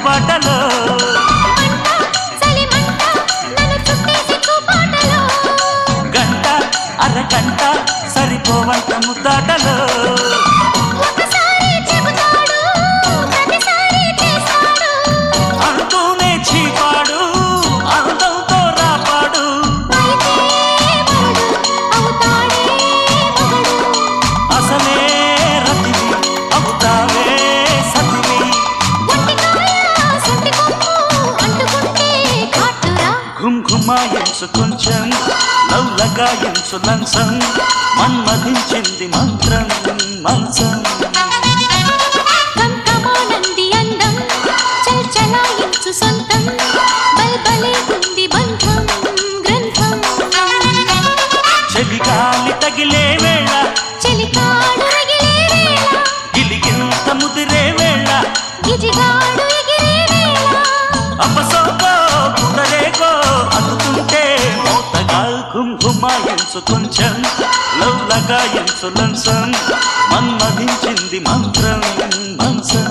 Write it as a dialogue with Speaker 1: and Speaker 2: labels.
Speaker 1: వాటలో గంట అరగంట సరిపోవంత ముద్దాటలో అంటూనే చీపాడు అందంతో రాపాడు అసలే రతివి అవుతావే సతివి ఘుమ్ ఘుమాయించు కొంచెం లవ్లగాయించు లంచం మన్మధించింది మంత్రం మంచం
Speaker 2: కంకమానంది అందం చల్చలాయించు సొంతం బల్బలే ఉంది బంధం గ్రంథం
Speaker 1: చలిగాలి తగిలే వేళ
Speaker 2: చెలికాడు రగిలే వేళ
Speaker 1: గిలిగింత ముదిరే వేళ
Speaker 2: గిజిగాడు ఎగిరే వేళ
Speaker 1: అపసోకో కుదరేకో అందుతుంటే మోతగా ఘుమ్ఘుమాయించు కొంచెం లవ్లగాయించు లంచం మన్మధించింది మంత్రం మంచం